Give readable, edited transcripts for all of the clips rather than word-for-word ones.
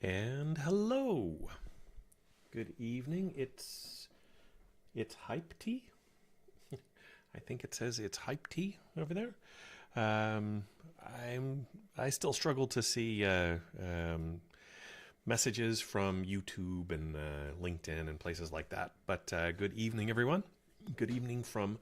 And hello. Good evening. It's hype tea. I think it says it's hype tea over there. Um, I still struggle to see messages from YouTube and LinkedIn and places like that. But good evening, everyone. Good evening from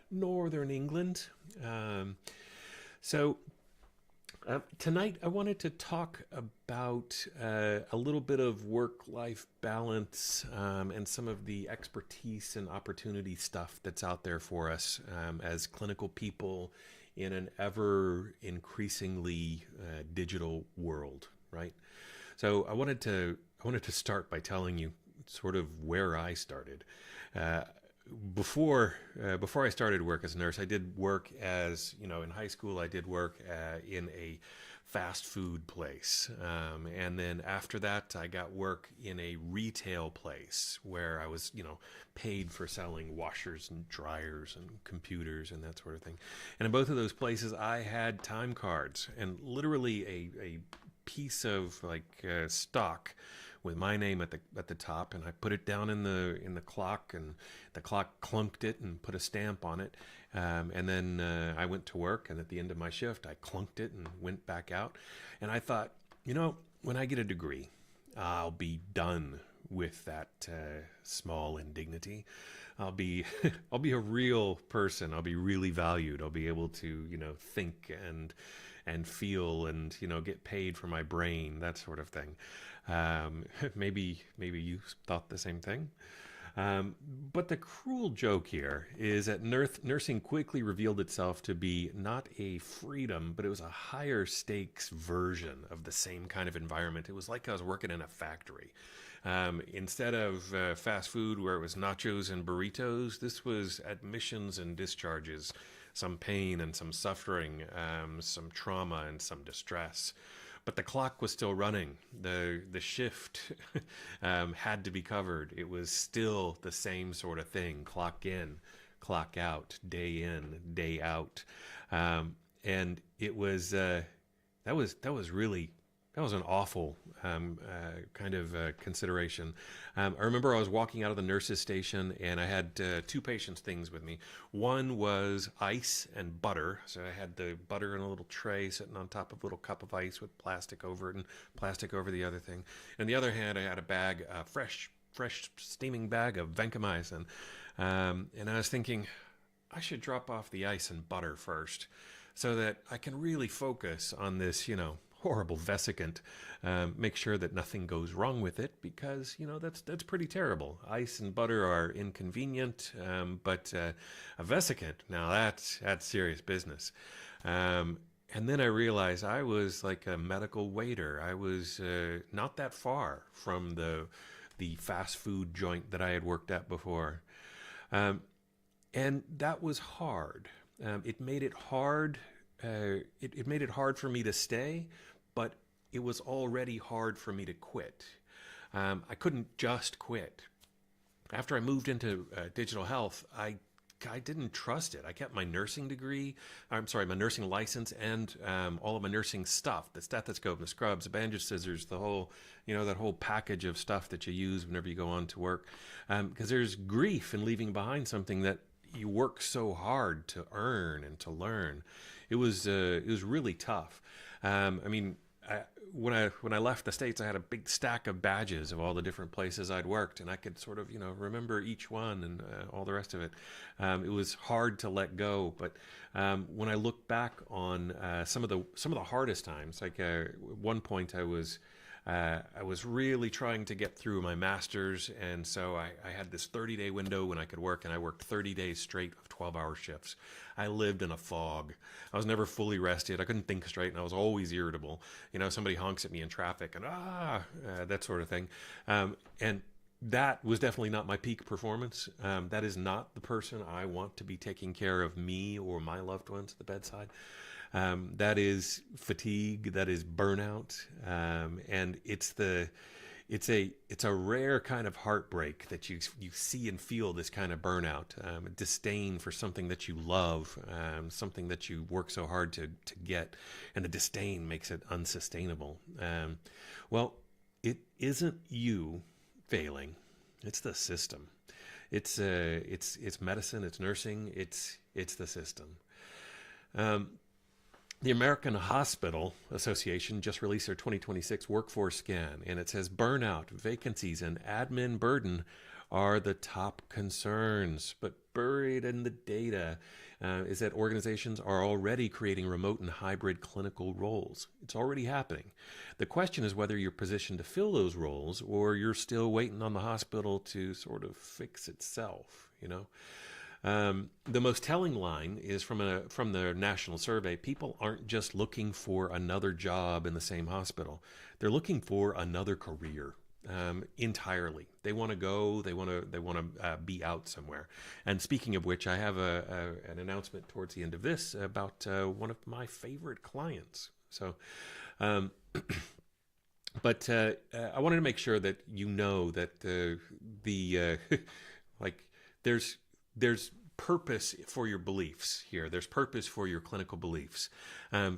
Northern England. Um, so Tonight, I wanted to talk about a little bit of work life balance and some of the expertise and opportunity stuff that's out there for us as clinical people in an ever increasingly digital world, right? So I wanted to start by telling you sort of where I started. Uh, before I started work as a nurse, I did work as in high school. I did work in a fast food place, and then after that, I got work in a retail place where I was paid for selling washers and dryers and computers and that sort of thing. And in both of those places, I had time cards and literally a piece of stock with my name at the top, and I put it down in the clock, and the clock clunked it and put a stamp on it, and then I went to work, and at the end of my shift, I clunked it and went back out, and I thought, when I get a degree, I'll be done with that small indignity. I'll be I'll be a real person. I'll be really valued. I'll be able to think and feel and get paid for my brain, that sort of thing. Maybe you thought the same thing. But the cruel joke here is that nursing quickly revealed itself to be not a freedom, but it was a higher stakes version of the same kind of environment. It was like I was working in a factory. Instead of fast food where it was nachos and burritos, this was admissions and discharges, some pain and some suffering, some trauma and some distress. But the clock was still running. The shift had to be covered. It was still the same sort of thing. Clock in, clock out, day in, day out, and it was that was an awful kind of consideration. I remember I was walking out of the nurse's station and I had two patients' things with me. One was ice and butter. So I had the butter in a little tray sitting on top of a little cup of ice with plastic over it and plastic over the other thing. And the other hand, I had a bag, fresh steaming bag of vancomycin. And I was thinking, I should drop off the ice and butter first so that I can really focus on this, horrible vesicant. Make sure that nothing goes wrong with it because that's pretty terrible. Ice and butter are inconvenient, but a vesicant, now that's serious business. And then I realized I was like a medical waiter. I was not that far from the fast food joint that I had worked at before. Um, and that was hard. It made it hard. It made it hard for me to stay, but it was already hard for me to quit. I couldn't just quit. After I moved into digital health, I didn't trust it. I kept my nursing degree, I'm sorry, my nursing license and all of my nursing stuff, the stethoscope, the scrubs, the bandage scissors, the whole, that whole package of stuff that you use whenever you go on to work. Because there's grief in leaving behind something that you work so hard to earn and to learn. It was really tough. I mean, when I left the states, I had a big stack of badges of all the different places I'd worked, and I could sort of remember each one and all the rest of it. It was hard to let go, but when I look back on some of the hardest times, like one point I was really trying to get through my master's, and so I had this 30-day window when I could work, and I worked 30 days straight of 12-hour shifts. I lived in a fog. I was never fully rested. I couldn't think straight, and I was always irritable. Somebody honks at me in traffic, and that sort of thing. And that was definitely not my peak performance. That is not the person I want to be taking care of me or my loved ones at the bedside. That is fatigue, that is burnout, and it's a rare kind of heartbreak that you see and feel this kind of burnout, disdain for something that you love, something that you work so hard to get, and the disdain makes it unsustainable. Well, it isn't you failing; it's the system. It's medicine, it's nursing, it's the system. Um, the American Hospital Association just released their 2026 workforce scan, and it says burnout, vacancies, and admin burden are the top concerns. But buried in the data is that organizations are already creating remote and hybrid clinical roles. It's already happening. The question is whether you're positioned to fill those roles or you're still waiting on the hospital to sort of fix itself, you know? The most telling line is from the national survey. People aren't just looking for another job in the same hospital; they're looking for another career entirely. They want to go. They want to be out somewhere. And speaking of which, I have an announcement towards the end of this about one of my favorite clients. So. But I wanted to make sure that you know that the like there's purpose for your beliefs here. There's purpose for your clinical beliefs,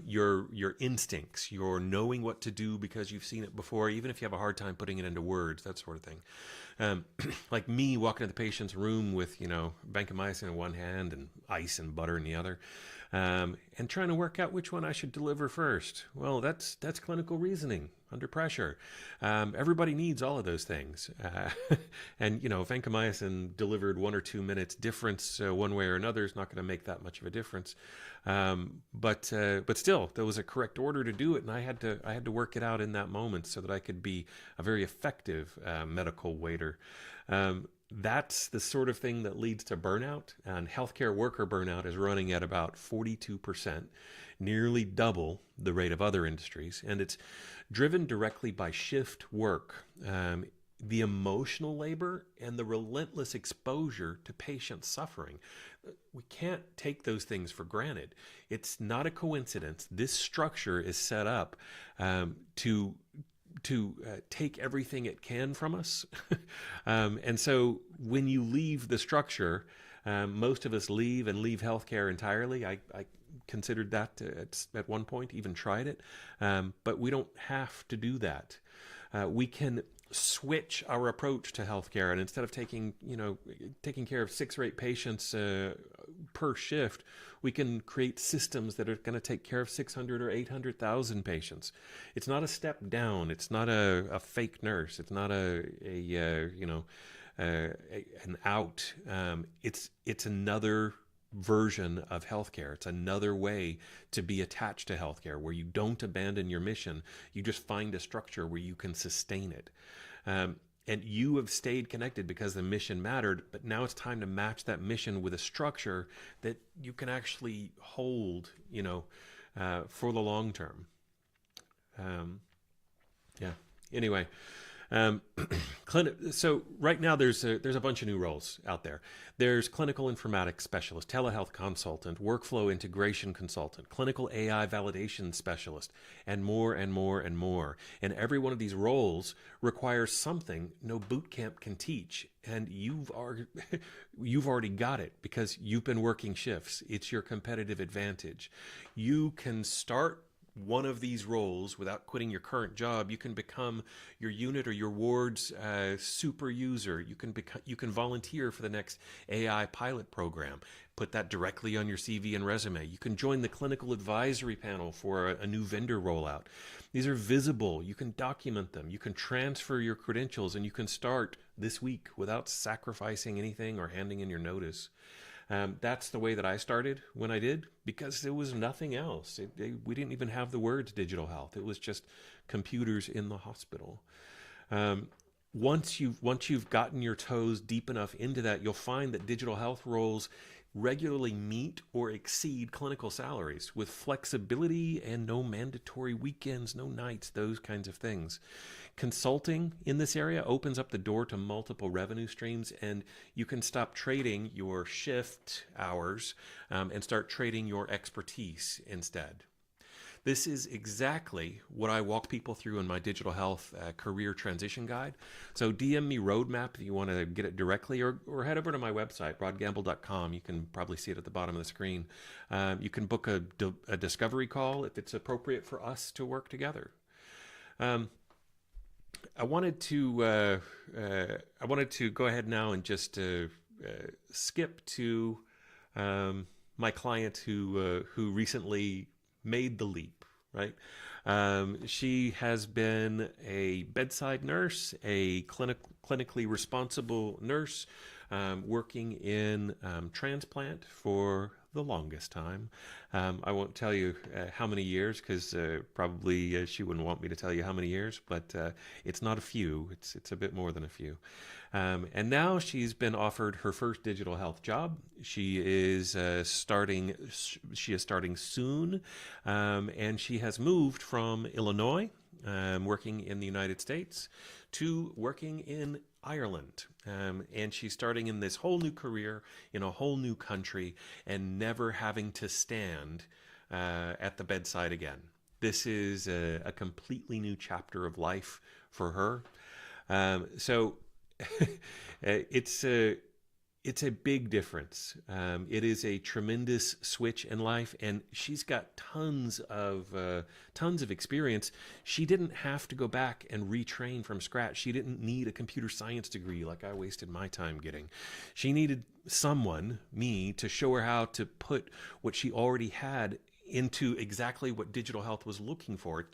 your instincts, your knowing what to do because you've seen it before, even if you have a hard time putting it into words, that sort of thing. Like me walking into the patient's room with vancomycin in one hand and ice and butter in the other. And trying to work out which one I should deliver first. Well, that's clinical reasoning under pressure. Everybody needs all of those things. And, vancomycin delivered 1 or 2 minutes difference one way or another is not going to make that much of a difference. But still, there was a correct order to do it, and I had to work it out in that moment so that I could be a very effective medical waiter. That's the sort of thing that leads to burnout, and healthcare worker burnout is running at about 42%, nearly double the rate of other industries, and it's driven directly by shift work, the emotional labor, and the relentless exposure to patient suffering. We can't take those things for granted. It's not a coincidence. This structure is set up to take everything it can from us. And so when you leave the structure, most of us leave healthcare entirely. I considered that at one point, even tried it. But we don't have to do that. We can switch our approach to healthcare, and instead of taking care of 6 or 8 patients per shift, we can create systems that are going to take care of 600 or 800,000 patients. It's not a step down. It's not a fake nurse. It's not an out. It's another version of healthcare. It's another way to be attached to healthcare, where you don't abandon your mission. You just find a structure where you can sustain it. And you have stayed connected because the mission mattered, but now it's time to match that mission with a structure that you can actually hold, for the long term. Yeah. Anyway, so right now there's a bunch of new roles out there. There's clinical informatics specialist, telehealth consultant, workflow integration consultant, clinical AI validation specialist, and more and more and more. And every one of these roles requires something no boot camp can teach. And you've already got it because you've been working shifts. It's your competitive advantage. You can start one of these roles without quitting your current job. You can become your unit or your ward's super user. You can volunteer for the next AI pilot program. Put that directly on your CV and resume. You can join the clinical advisory panel for a new vendor rollout. These are visible. You can document them. You can transfer your credentials, and you can start this week without sacrificing anything or handing in your notice. That's the way that I started when I did, because there was nothing else. We didn't even have the words digital health. It was just computers in the hospital. Once you've gotten your toes deep enough into that, you'll find that digital health roles regularly meet or exceed clinical salaries with flexibility and no mandatory weekends, no nights, those kinds of things. Consulting in this area opens up the door to multiple revenue streams, and you can stop trading your shift hours and start trading your expertise instead. This is exactly what I walk people through in my digital health career transition guide. So DM me roadmap if you want to get it directly, or head over to my website, rodgamble.com. You can probably see it at the bottom of the screen. You can book a discovery call if it's appropriate for us to work together. I wanted to go ahead now and just skip to my client who recently made the leap. Right, she has been a bedside nurse, a clinically responsible nurse, working in transplant for the longest time. I won't tell you how many years because probably she wouldn't want me to tell you how many years, but it's not a few. It's a bit more than a few. And now she's been offered her first digital health job. She is starting. She is starting soon, and she has moved from Illinois, working in the United States, to working in Ireland. And she's starting in this whole new career in a whole new country and never having to stand at the bedside again. This is a completely new chapter of life for her. So it's a big difference. It is a tremendous switch in life, and she's got tons of experience. She didn't have to go back and retrain from scratch. She didn't need a computer science degree like I wasted my time getting. She needed someone, me, to show her how to put what she already had into exactly what digital health was looking for.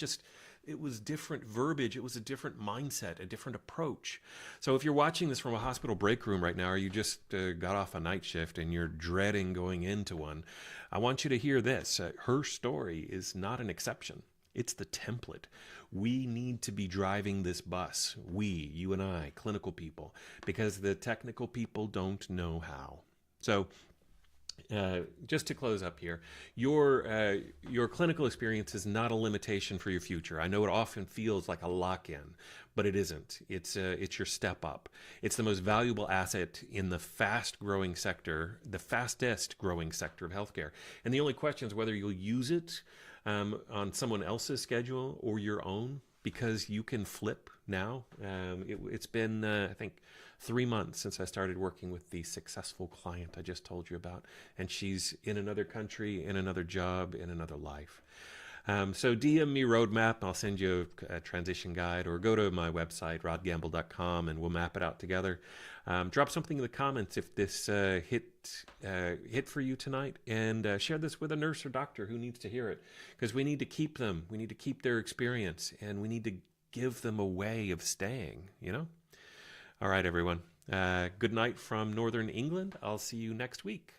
It was different verbiage. It was a different mindset, a different approach. So if you're watching this from a hospital break room right now, or you just got off a night shift and you're dreading going into one, I want you to hear this. Her story is not an exception. It's the template. We need to be driving this bus. We, you and I, clinical people, because the technical people don't know how. So just to close up here, your clinical experience is not a limitation for your future. I know it often feels like a lock-in, but it isn't. It's your step up. It's the most valuable asset in the fast-growing sector, the fastest growing sector of healthcare. And the only question is whether you'll use it on someone else's schedule or your own, because you can flip now. It's been, I think, 3 months since I started working with the successful client I just told you about, and she's in another country, in another job, in another life. So DM me Roadmap, I'll send you a transition guide, or go to my website, rodgamble.com, and we'll map it out together. Drop something in the comments if this hit for you tonight, and share this with a nurse or doctor who needs to hear it, because we need to keep them. We need to keep their experience, and we need to give them a way of staying, you know? All right, everyone. Good night from Northern England. I'll see you next week.